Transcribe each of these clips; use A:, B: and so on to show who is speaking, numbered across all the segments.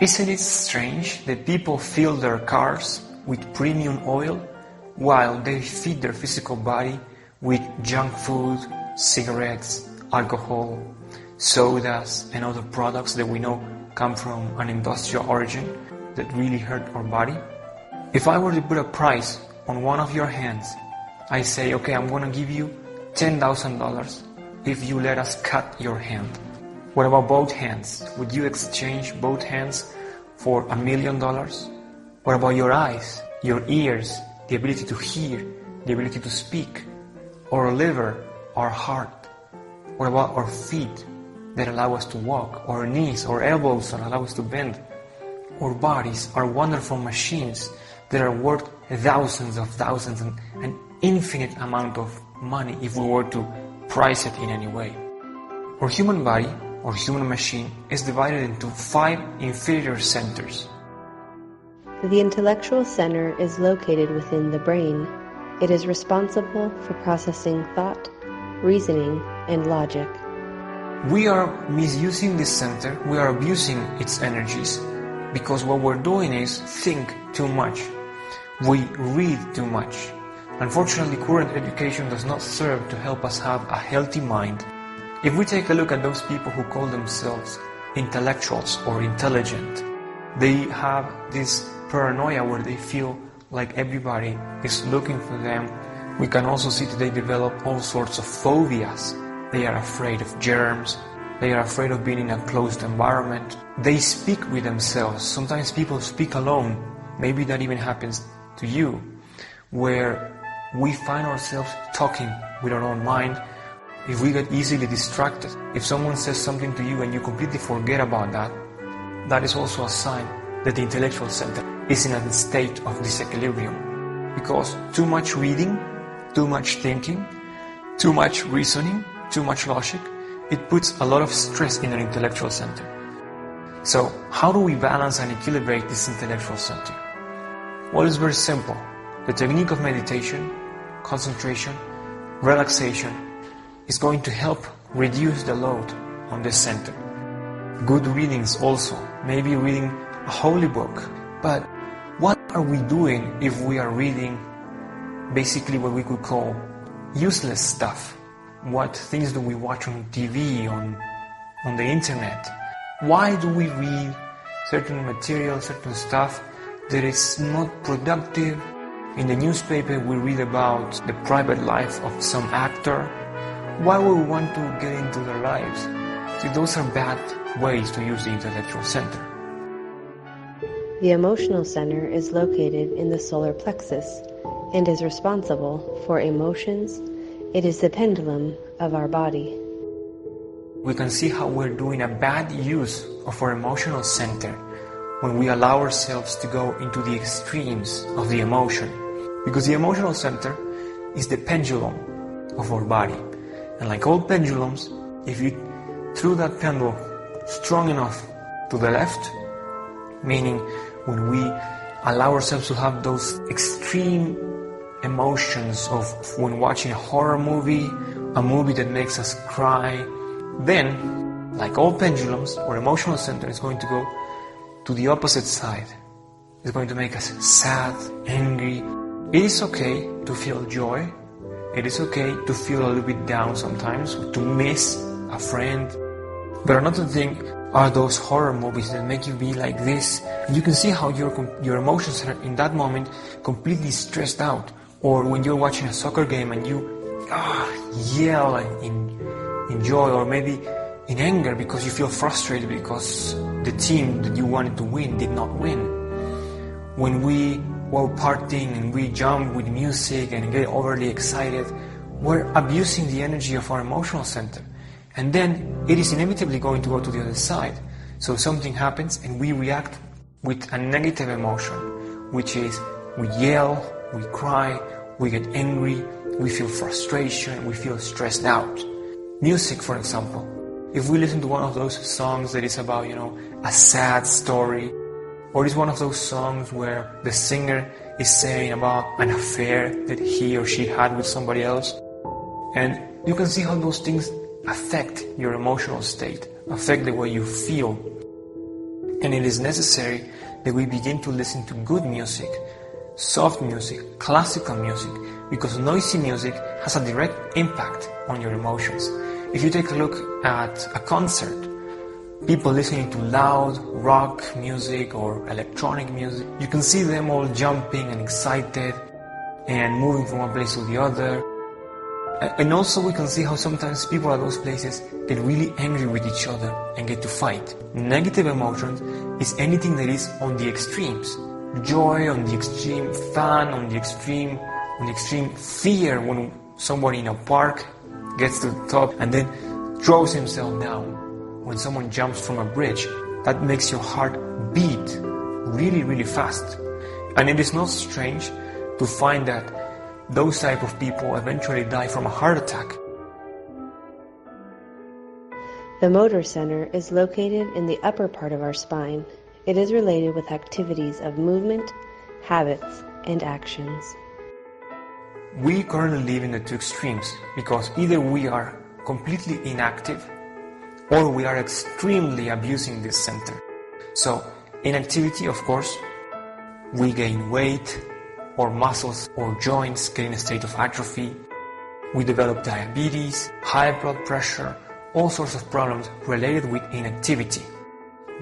A: Isn't it strange that people fill their cars with premium oil while they feed their physical body with junk food, cigarettes, alcohol, sodas, and other products that we know come from an industrial origin that really hurt our body? If I were to put a price on one of your hands, I say, okay, I'm going to give you $10,000 if you let us cut your hand. What about both hands? Would you exchange both hands for $1 million? What about your eyes, your ears, the ability to hear, the ability to speak, our liver, our heart? What about our feet that allow us to walk, our knees, our elbows that allow us to bend? Our bodies are wonderful machines that are worth thousands of thousands and an infinite amount of money if we were to price it in any way. Our human body, or human machine, is divided into 5 inferior centers.
B: The intellectual center is located within the brain. It is responsible for processing thought, reasoning, and logic.
A: We are misusing this center, we are abusing its energies, because what we're doing is think too much. We read too much. Unfortunately, current education does not serve to help us have a healthy mind. If we take a look at those people who call themselves intellectuals or intelligent, they have this paranoia where they feel like everybody is looking for them. We can also see that they develop all sorts of phobias. They are afraid of germs. They are afraid of being in a closed environment. They speak with themselves. Sometimes people speak alone. Maybe that even happens to you, where we find ourselves talking with our own mind. If we get easily distracted, if someone says something to you and you completely forget about that, that is also a sign that the intellectual center is in a state of disequilibrium. Because too much reading, too much thinking, too much reasoning, too much logic, it puts a lot of stress in our intellectual center. So how do we balance and equilibrate this intellectual center? Well, it's very simple. The technique of meditation, concentration, relaxation is going to help reduce the load on this center. Good readings also, maybe reading a holy book. But what are we doing if we are reading basically what we could call useless stuff? What things do we watch on TV, on the internet? Why do we read certain material, certain stuff that is not productive? In the newspaper we read about the private life of some actor. Why would we want to get into their lives? See, those are bad ways to use the intellectual center.
B: The emotional center is located in the solar plexus and is responsible for emotions. It is the pendulum of our body.
A: We can see how we're doing a bad use of our emotional center when we allow ourselves to go into the extremes of the emotion. Because the emotional center is the pendulum of our body. And like all pendulums, if you threw that pendulum strong enough to the left, meaning when we allow ourselves to have those extreme emotions of when watching a horror movie, a movie that makes us cry, then, like all pendulums, our emotional center is going to go to the opposite side. It's going to make us sad, angry. It is okay to feel joy. It is okay to feel a little bit down sometimes, to miss a friend. But another thing are those horror movies that make you be like this. And you can see how your emotions are in that moment completely stressed out. Or when you're watching a soccer game and you yell in joy, or maybe in anger because you feel frustrated because the team that you wanted to win did not win. When we were partying and we jump with music and get overly excited, we're abusing the energy of our emotional center. And then it is inevitably going to go to the other side. So something happens and we react with a negative emotion, which is we yell, we cry, we get angry, we feel frustration, we feel stressed out. Music, for example. If we listen to one of those songs that is about, a sad story, or it's one of those songs where the singer is saying about an affair that he or she had with somebody else, and you can see how those things affect your emotional state, affect the way you feel. And it is necessary that we begin to listen to good music, soft music, classical music, because noisy music has a direct impact on your emotions. If you take a look at a concert, people listening to loud rock music or electronic music, you can see them all jumping and excited and moving from one place to the other. And also we can see how sometimes people at those places get really angry with each other and get to fight. Negative emotions is anything that is on the extremes. Joy on the extreme, fun on the extreme fear when somebody in a park gets to the top and then throws himself down. When someone jumps from a bridge, that makes your heart beat really, really fast. And it is not strange to find that those type of people eventually die from a heart attack.
B: The motor center is located in the upper part of our spine. It is related with activities of movement, habits, and actions.
A: We currently live in the two extremes because either we are completely inactive or we are extremely abusing this center. So, inactivity, of course, we gain weight, or muscles or joints get in a state of atrophy. We develop diabetes, high blood pressure, all sorts of problems related with inactivity.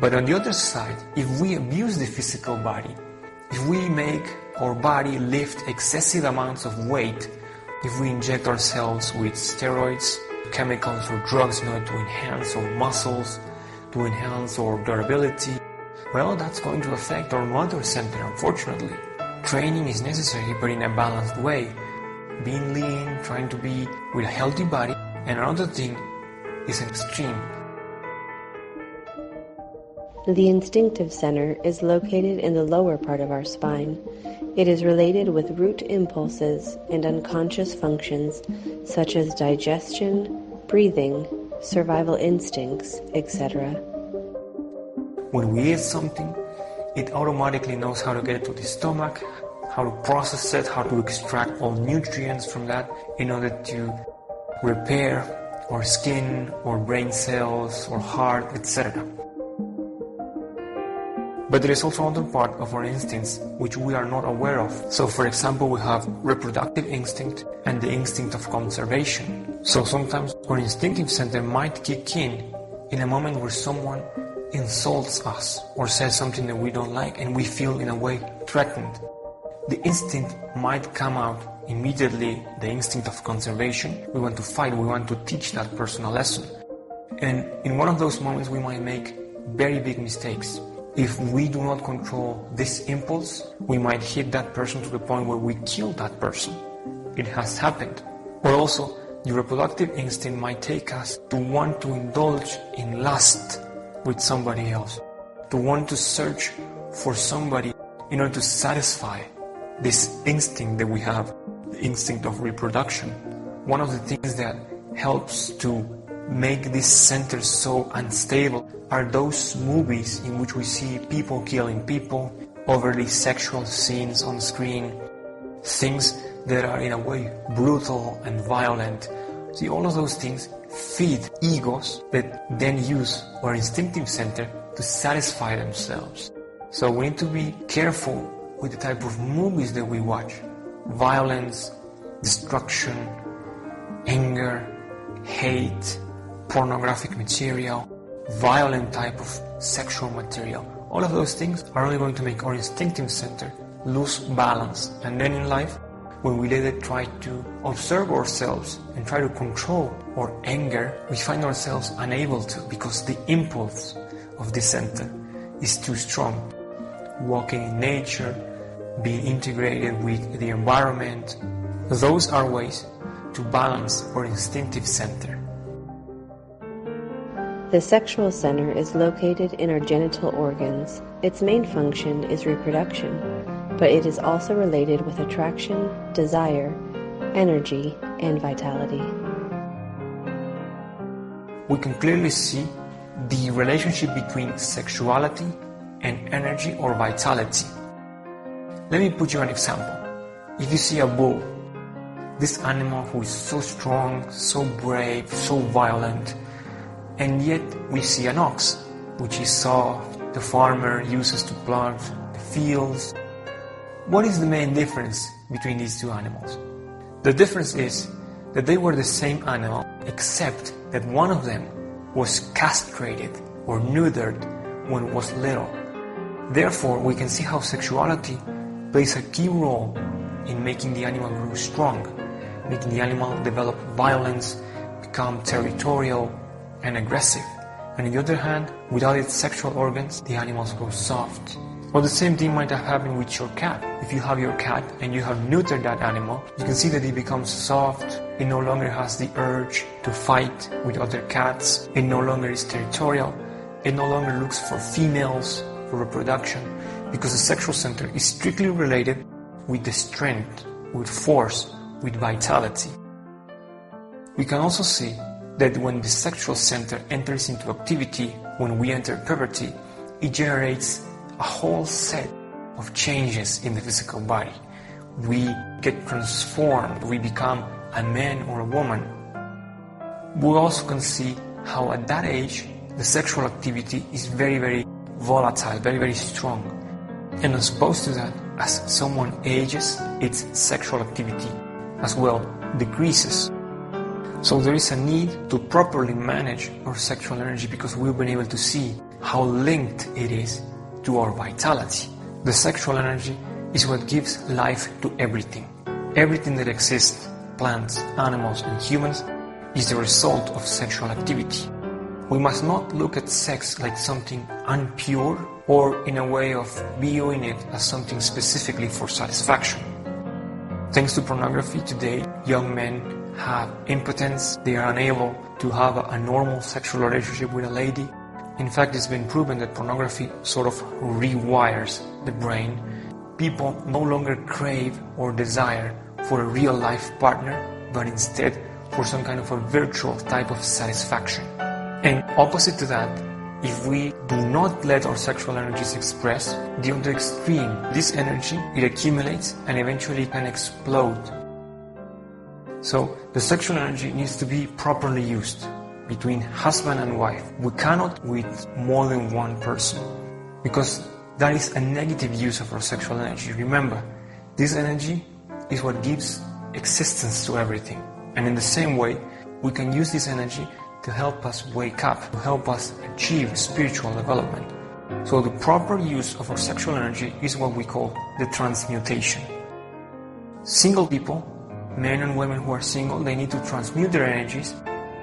A: But on the other side, if we abuse the physical body, if we make our body lift excessive amounts of weight, if we inject ourselves with steroids, chemicals or drugs in order to enhance our muscles, to enhance our durability, well, that's going to affect our motor center, unfortunately. Training is necessary, but in a balanced way. Being lean, trying to be with a healthy body, and another thing is extreme.
B: The instinctive center is located in the lower part of our spine. It is related with root impulses and unconscious functions such as digestion, breathing, survival instincts, etc.
A: When we eat something, it automatically knows how to get it to the stomach, how to process it, how to extract all nutrients from that in order to repair our skin, or brain cells, or heart, etc. But there is also another part of our instincts which we are not aware of. So for example, we have reproductive instinct and the instinct of conservation. So sometimes our instinctive center might kick in a moment where someone insults us or says something that we don't like and we feel in a way threatened. The instinct might come out immediately, the instinct of conservation. We want to fight, we want to teach that person a lesson. And in one of those moments we might make very big mistakes. If we do not control this impulse, we might hit that person to the point where we kill that person. It has happened. Or also, the reproductive instinct might take us to want to indulge in lust with somebody else, to want to search for somebody in order to satisfy this instinct that we have, the instinct of reproduction. One of the things that helps to make this center so unstable are those movies in which we see people killing people, overly sexual scenes on screen, things that are in a way brutal and violent. See, all of those things feed egos that then use our instinctive center to satisfy themselves. So we need to be careful with the type of movies that we watch. Violence, destruction, anger, hate, pornographic material, violent type of sexual material. All of those things are only going to make our instinctive center lose balance. And then in life, when we let it try to observe ourselves and try to control our anger, we find ourselves unable to, because the impulse of this center is too strong. Walking in nature, being integrated with the environment, those are ways to balance our instinctive center.
B: The sexual center is located in our genital organs. Its main function is reproduction, but it is also related with attraction, desire, energy, and vitality.
A: We can clearly see the relationship between sexuality and energy or vitality. Let me put you an example. If you see a bull, this animal who is so strong, so brave, so violent, and yet we see an ox, which is soft, the farmer uses to plant the fields. What is the main difference between these two animals? The difference is that they were the same animal, except that one of them was castrated or neutered when it was little. Therefore, we can see how sexuality plays a key role in making the animal grow strong, making the animal develop violence, become territorial and aggressive. And on the other hand, without its sexual organs, the animals grow soft. Or the same thing might have happened with your cat. If you have your cat and you have neutered that animal, you can see that it becomes soft. It no longer has the urge to fight with other cats. It no longer is territorial. It no longer looks for females for reproduction, because the sexual center is strictly related with the strength, with force, with vitality. We can also see that when the sexual center enters into activity, when we enter puberty, it generates a whole set of changes in the physical body. We get transformed, we become a man or a woman. We also can see how at that age the sexual activity is very, very volatile, very, very strong. And as opposed to that, as someone ages, its sexual activity as well decreases. So there is a need to properly manage our sexual energy, because we've been able to see how linked it is to our vitality. The sexual energy is what gives life to everything. Everything that exists, plants, animals, and humans, is the result of sexual activity. We must not look at sex like something impure or in a way of viewing it as something specifically for satisfaction. Thanks to pornography today, young men have impotence. They are unable to have a normal sexual relationship with a lady. In fact, it's been proven that pornography sort of rewires the brain. People no longer crave or desire for a real life partner, but instead for some kind of a virtual type of satisfaction. And opposite to that, if we do not let our sexual energies express, the other extreme, this energy, it accumulates and eventually can explode. So the sexual energy needs to be properly used between husband and wife. We cannot with more than one person, because that is a negative use of our sexual energy. Remember, this energy is what gives existence to everything. And in the same way, we can use this energy to help us wake up, to help us achieve spiritual development. So the proper use of our sexual energy is what we call the transmutation. Single people, men and women who are single, they need to transmute their energies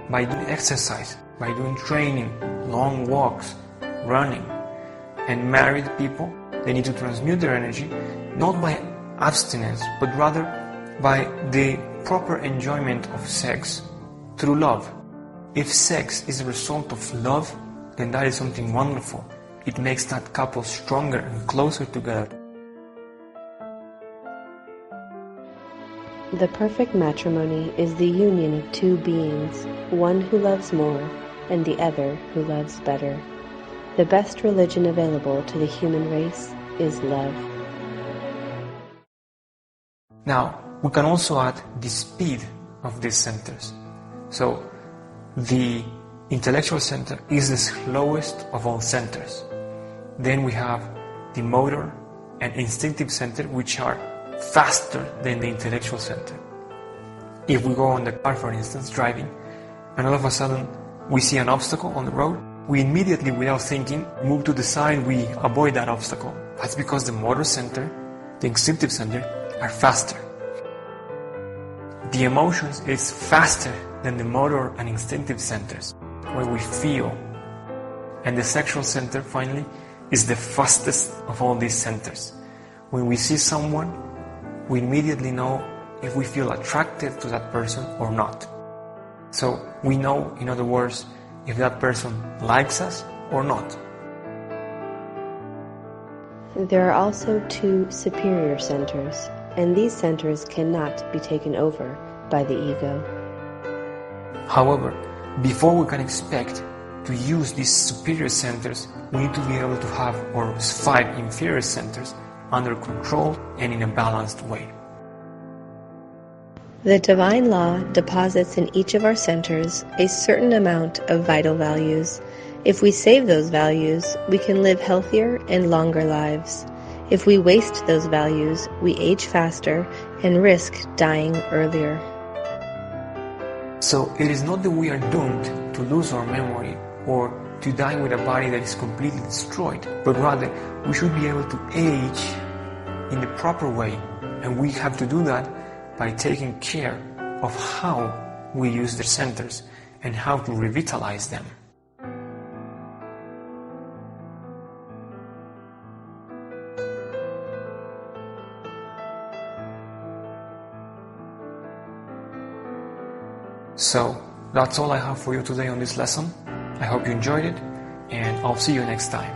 A: by doing exercise, by doing training, long walks, running. And married people, they need to transmute their energy not by abstinence, but rather by the proper enjoyment of sex through love. If sex is a result of love, then that is something wonderful. It makes that couple stronger and closer together.
B: The perfect matrimony is the union of two beings, one who loves more and the other who loves better. The best religion available to the human race is love.
A: Now, we can also add the speed of these centers. So, the intellectual center is the slowest of all centers. Then we have the motor and instinctive center, which are faster than the intellectual center. If we go on the car, for instance, driving, and all of a sudden we see an obstacle on the road, we immediately, without thinking, move to the side, we avoid that obstacle. That's because the motor center, the instinctive center, are faster. The emotions is faster than the motor and instinctive centers, where we feel. And the sexual center, finally, is the fastest of all these centers. When we see someone, we immediately know if we feel attracted to that person or not. So we know, in other words, if that person likes us or not.
B: There are also two superior centers, and these centers cannot be taken over by the ego.
A: However, before we can expect to use these superior centers, we need to be able to have our 5 inferior centers under control and in a balanced way.
B: The divine law deposits in each of our centers a certain amount of vital values, If we save those values, we can live healthier and longer lives. If we waste those values, we age faster and risk dying earlier.
A: So it is not that we are doomed to lose our memory or to die with a body that is completely destroyed, but rather we should be able to age in the proper way, and we have to do that by taking care of how we use the centers and how to revitalize them. So, that's all I have for you today on this lesson. I hope you enjoyed it, and I'll see you next time.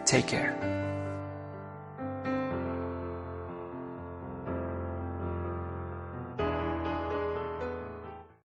A: Take care.